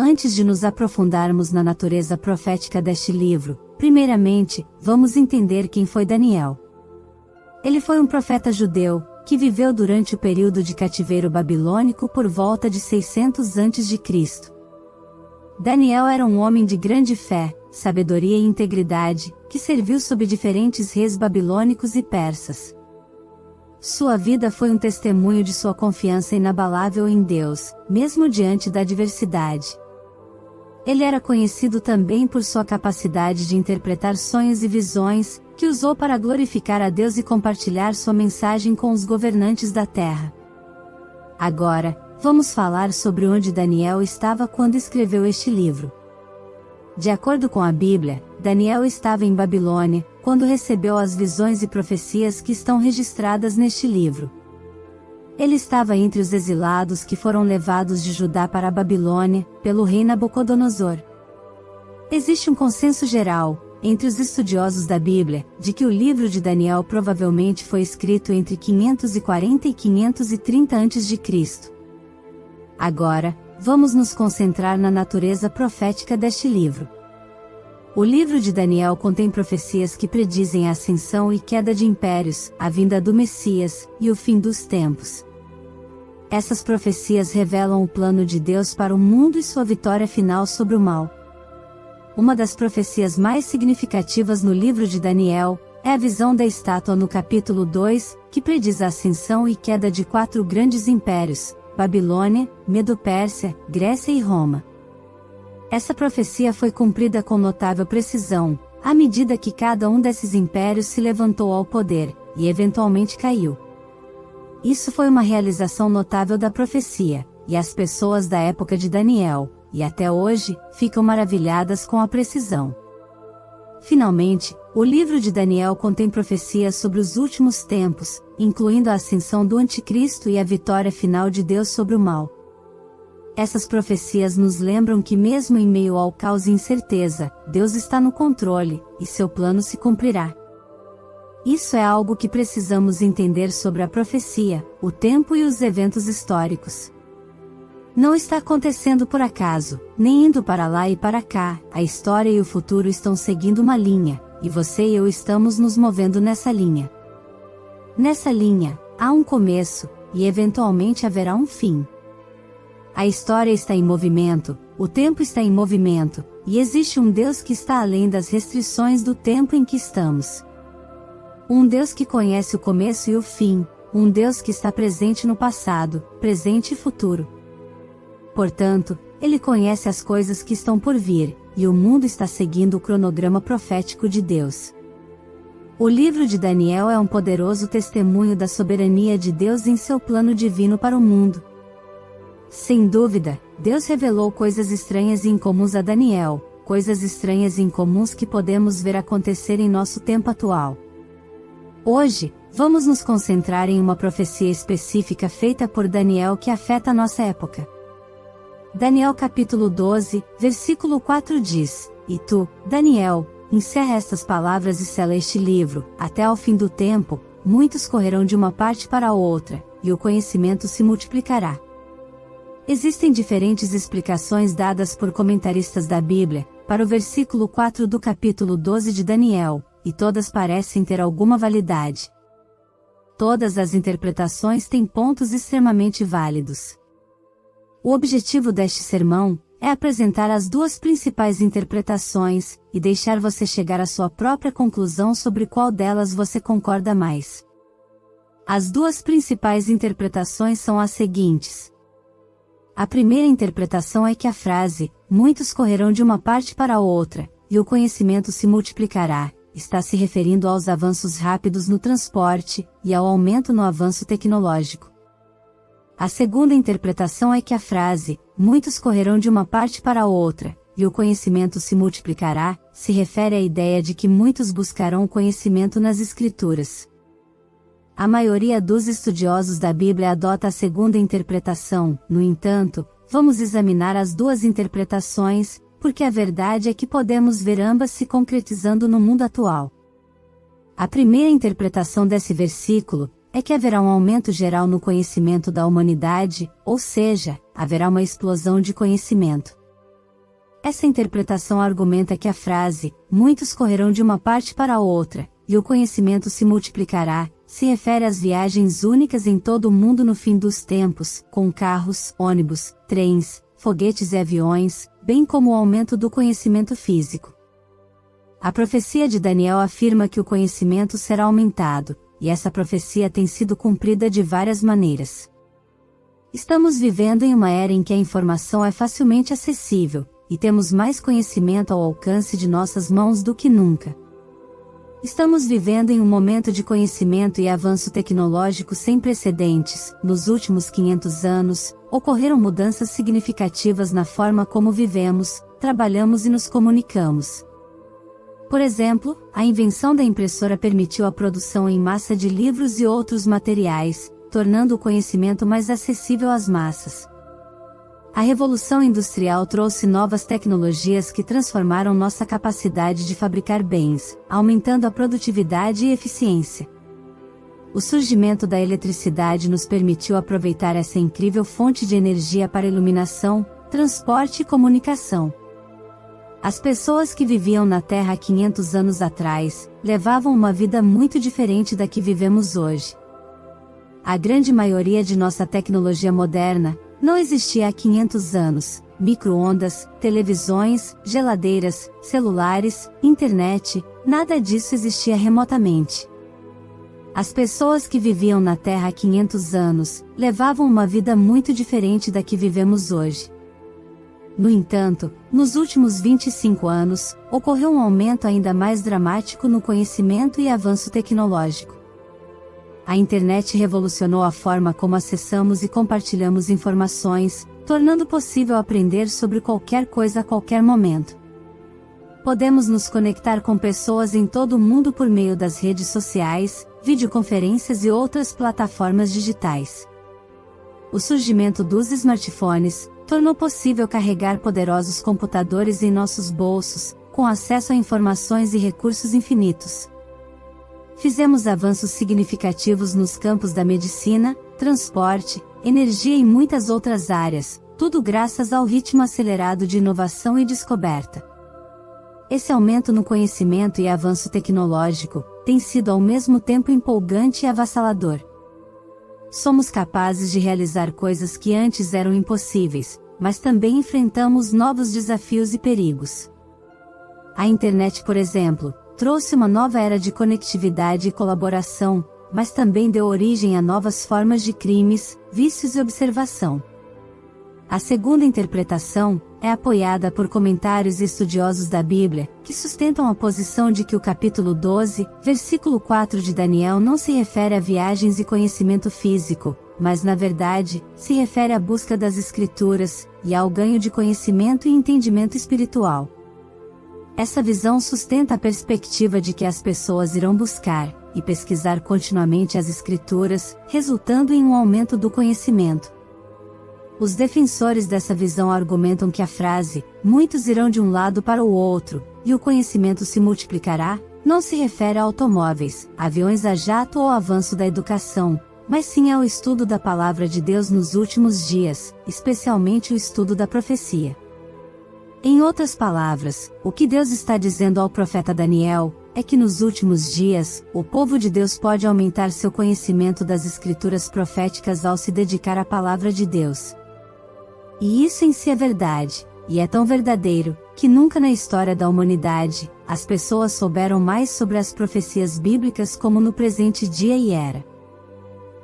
Antes de nos aprofundarmos na natureza profética deste livro, primeiramente, vamos entender quem foi Daniel. Ele foi um profeta judeu, que viveu durante o período de cativeiro babilônico por volta de 600 a.C. Daniel era um homem de grande fé, sabedoria e integridade, que serviu sob diferentes reis babilônicos e persas. Sua vida foi um testemunho de sua confiança inabalável em Deus, mesmo diante da adversidade. Ele era conhecido também por sua capacidade de interpretar sonhos e visões, que usou para glorificar a Deus e compartilhar sua mensagem com os governantes da terra. Agora, vamos falar sobre onde Daniel estava quando escreveu este livro. De acordo com a Bíblia, Daniel estava em Babilônia, quando recebeu as visões e profecias que estão registradas neste livro. Ele estava entre os exilados que foram levados de Judá para a Babilônia, pelo rei Nabucodonosor. Existe um consenso geral, entre os estudiosos da Bíblia, de que o livro de Daniel provavelmente foi escrito entre 540 e 530 a.C. Agora, vamos nos concentrar na natureza profética deste livro. O livro de Daniel contém profecias que predizem a ascensão e queda de impérios, a vinda do Messias, e o fim dos tempos. Essas profecias revelam o plano de Deus para o mundo e sua vitória final sobre o mal. Uma das profecias mais significativas no livro de Daniel, é a visão da estátua no capítulo 2, que prediz a ascensão e queda de 4 grandes impérios, Babilônia, Medo-Pérsia, Grécia e Roma. Essa profecia foi cumprida com notável precisão, à medida que cada um desses impérios se levantou ao poder, e eventualmente caiu. Isso foi uma realização notável da profecia, e as pessoas da época de Daniel, e até hoje, ficam maravilhadas com a precisão. Finalmente, o livro de Daniel contém profecias sobre os últimos tempos, incluindo a ascensão do Anticristo e a vitória final de Deus sobre o mal. Essas profecias nos lembram que mesmo em meio ao caos e incerteza, Deus está no controle, e seu plano se cumprirá. Isso é algo que precisamos entender sobre a profecia, o tempo e os eventos históricos. Não está acontecendo por acaso, nem indo para lá e para cá, a história e o futuro estão seguindo uma linha, e você e eu estamos nos movendo nessa linha. Nessa linha, há um começo, e eventualmente haverá um fim. A história está em movimento, o tempo está em movimento, e existe um Deus que está além das restrições do tempo em que estamos. Um Deus que conhece o começo e o fim, um Deus que está presente no passado, presente e futuro. Portanto, Ele conhece as coisas que estão por vir, e o mundo está seguindo o cronograma profético de Deus. O livro de Daniel é um poderoso testemunho da soberania de Deus em seu plano divino para o mundo. Sem dúvida, Deus revelou coisas estranhas e incomuns a Daniel, coisas estranhas e incomuns que podemos ver acontecer em nosso tempo atual. Hoje, vamos nos concentrar em uma profecia específica feita por Daniel que afeta a nossa época. Daniel capítulo 12, versículo 4 diz: "E tu, Daniel, encerra estas palavras e sela este livro, até ao fim do tempo, muitos correrão de uma parte para a outra, e o conhecimento se multiplicará." Existem diferentes explicações dadas por comentaristas da Bíblia, para o versículo 4 do capítulo 12 de Daniel, e todas parecem ter alguma validade. Todas as interpretações têm pontos extremamente válidos. O objetivo deste sermão é apresentar as duas principais interpretações, e deixar você chegar à sua própria conclusão sobre qual delas você concorda mais. As duas principais interpretações são as seguintes. A primeira interpretação é que a frase, "muitos correrão de uma parte para a outra, e o conhecimento se multiplicará", está se referindo aos avanços rápidos no transporte, e ao aumento no avanço tecnológico. A segunda interpretação é que a frase, "muitos correrão de uma parte para a outra, e o conhecimento se multiplicará", se refere à ideia de que muitos buscarão o conhecimento nas Escrituras. A maioria dos estudiosos da Bíblia adota a segunda interpretação, no entanto, vamos examinar as duas interpretações, porque a verdade é que podemos ver ambas se concretizando no mundo atual. A primeira interpretação desse versículo é que haverá um aumento geral no conhecimento da humanidade, ou seja, haverá uma explosão de conhecimento. Essa interpretação argumenta que a frase, muitos correrão de uma parte para a outra, e o conhecimento se multiplicará, se refere às viagens únicas em todo o mundo no fim dos tempos, com carros, ônibus, trens, foguetes e aviões, bem como o aumento do conhecimento físico. A profecia de Daniel afirma que o conhecimento será aumentado, e essa profecia tem sido cumprida de várias maneiras. Estamos vivendo em uma era em que a informação é facilmente acessível, e temos mais conhecimento ao alcance de nossas mãos do que nunca. Estamos vivendo em um momento de conhecimento e avanço tecnológico sem precedentes. Nos últimos 500 anos, ocorreram mudanças significativas na forma como vivemos, trabalhamos e nos comunicamos. Por exemplo, a invenção da impressora permitiu a produção em massa de livros e outros materiais, tornando o conhecimento mais acessível às massas. A Revolução Industrial trouxe novas tecnologias que transformaram nossa capacidade de fabricar bens, aumentando a produtividade e eficiência. O surgimento da eletricidade nos permitiu aproveitar essa incrível fonte de energia para iluminação, transporte e comunicação. As pessoas que viviam na Terra há 500 anos atrás, levavam uma vida muito diferente da que vivemos hoje. A grande maioria de nossa tecnologia moderna não existia há 500 anos. Micro-ondas, televisões, geladeiras, celulares, internet, nada disso existia remotamente. As pessoas que viviam na Terra há 500 anos, levavam uma vida muito diferente da que vivemos hoje. No entanto, nos últimos 25 anos, ocorreu um aumento ainda mais dramático no conhecimento e avanço tecnológico. A internet revolucionou a forma como acessamos e compartilhamos informações, tornando possível aprender sobre qualquer coisa a qualquer momento. Podemos nos conectar com pessoas em todo o mundo por meio das redes sociais, videoconferências e outras plataformas digitais. O surgimento dos smartphones tornou possível carregar poderosos computadores em nossos bolsos, com acesso a informações e recursos infinitos. Fizemos avanços significativos nos campos da medicina, transporte, energia e muitas outras áreas, tudo graças ao ritmo acelerado de inovação e descoberta. Esse aumento no conhecimento e avanço tecnológico tem sido ao mesmo tempo empolgante e avassalador. Somos capazes de realizar coisas que antes eram impossíveis, mas também enfrentamos novos desafios e perigos. A internet, por exemplo, trouxe uma nova era de conectividade e colaboração, mas também deu origem a novas formas de crimes, vícios e observação. A segunda interpretação é apoiada por comentários e estudiosos da Bíblia, que sustentam a posição de que o capítulo 12, versículo 4 de Daniel não se refere a viagens e conhecimento físico, mas na verdade, se refere à busca das Escrituras, e ao ganho de conhecimento e entendimento espiritual. Essa visão sustenta a perspectiva de que as pessoas irão buscar e pesquisar continuamente as Escrituras, resultando em um aumento do conhecimento. Os defensores dessa visão argumentam que a frase, muitos irão de um lado para o outro, e o conhecimento se multiplicará, não se refere a automóveis, aviões a jato ou avanço da educação, mas sim ao estudo da palavra de Deus nos últimos dias, especialmente o estudo da profecia. Em outras palavras, o que Deus está dizendo ao profeta Daniel é que nos últimos dias, o povo de Deus pode aumentar seu conhecimento das escrituras proféticas ao se dedicar à palavra de Deus. E isso em si é verdade, e é tão verdadeiro, que nunca na história da humanidade, as pessoas souberam mais sobre as profecias bíblicas como no presente dia e era.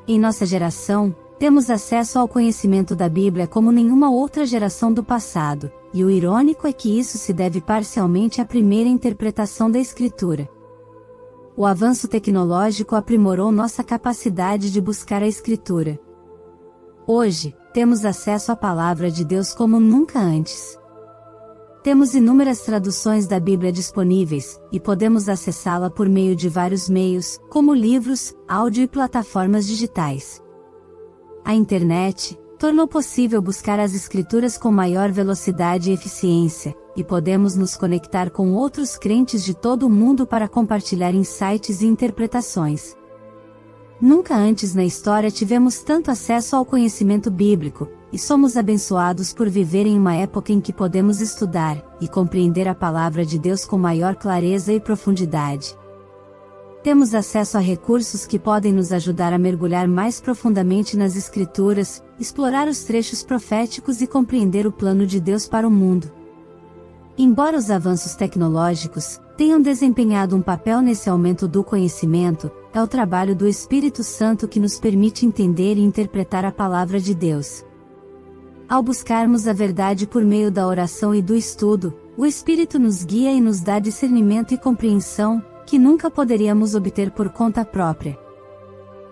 Em nossa geração, temos acesso ao conhecimento da Bíblia como nenhuma outra geração do passado, e o irônico é que isso se deve parcialmente à primeira interpretação da Escritura. O avanço tecnológico aprimorou nossa capacidade de buscar a Escritura. Hoje, temos acesso à palavra de Deus como nunca antes. Temos inúmeras traduções da Bíblia disponíveis, e podemos acessá-la por meio de vários meios, como livros, áudio e plataformas digitais. A internet tornou possível buscar as Escrituras com maior velocidade e eficiência, e podemos nos conectar com outros crentes de todo o mundo para compartilhar insights e interpretações. Nunca antes na história tivemos tanto acesso ao conhecimento bíblico, e somos abençoados por viver em uma época em que podemos estudar e compreender a palavra de Deus com maior clareza e profundidade. Temos acesso a recursos que podem nos ajudar a mergulhar mais profundamente nas Escrituras, explorar os trechos proféticos e compreender o plano de Deus para o mundo. Embora os avanços tecnológicos tenham desempenhado um papel nesse aumento do conhecimento, é o trabalho do Espírito Santo que nos permite entender e interpretar a palavra de Deus. Ao buscarmos a verdade por meio da oração e do estudo, o Espírito nos guia e nos dá discernimento e compreensão, que nunca poderíamos obter por conta própria.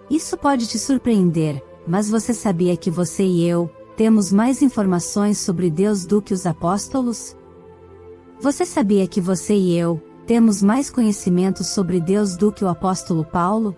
Isso pode te surpreender, mas você sabia que você e eu temos mais informações sobre Deus do que os apóstolos? Você sabia que você e eu temos mais conhecimento sobre Deus do que o apóstolo Paulo?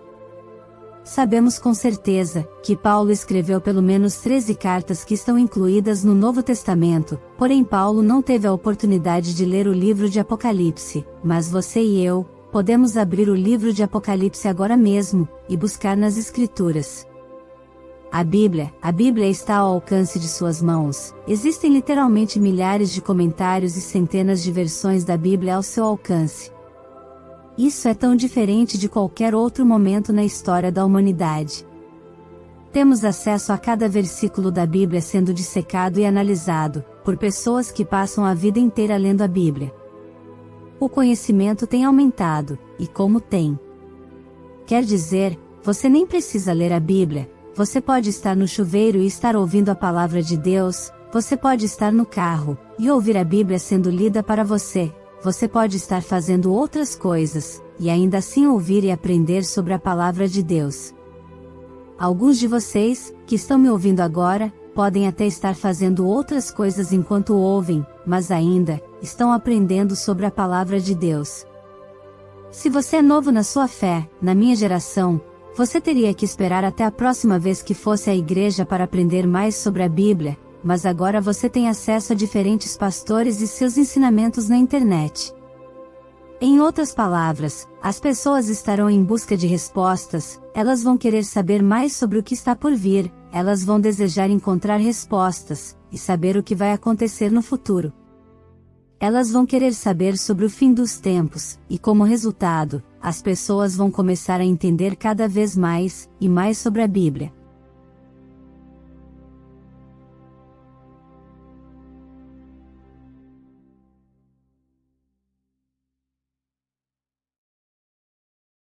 Sabemos com certeza que Paulo escreveu pelo menos 13 cartas que estão incluídas no Novo Testamento, porém Paulo não teve a oportunidade de ler o livro de Apocalipse, mas você e eu podemos abrir o livro de Apocalipse agora mesmo e buscar nas Escrituras. A Bíblia está ao alcance de suas mãos. Existem literalmente milhares de comentários e centenas de versões da Bíblia ao seu alcance. Isso é tão diferente de qualquer outro momento na história da humanidade. Temos acesso a cada versículo da Bíblia sendo dissecado e analisado, por pessoas que passam a vida inteira lendo a Bíblia. O conhecimento tem aumentado, e como tem. Quer dizer, você nem precisa ler a Bíblia. Você pode estar no chuveiro e estar ouvindo a palavra de Deus, você pode estar no carro, e ouvir a Bíblia sendo lida para você, você pode estar fazendo outras coisas, e ainda assim ouvir e aprender sobre a palavra de Deus. Alguns de vocês, que estão me ouvindo agora, podem até estar fazendo outras coisas enquanto ouvem, mas ainda, estão aprendendo sobre a palavra de Deus. Se você é novo na sua fé, na minha geração, você teria que esperar até a próxima vez que fosse à igreja para aprender mais sobre a Bíblia, mas agora você tem acesso a diferentes pastores e seus ensinamentos na internet. Em outras palavras, as pessoas estarão em busca de respostas, elas vão querer saber mais sobre o que está por vir, elas vão desejar encontrar respostas, e saber o que vai acontecer no futuro. Elas vão querer saber sobre o fim dos tempos, e como resultado, as pessoas vão começar a entender cada vez mais, e mais sobre a Bíblia.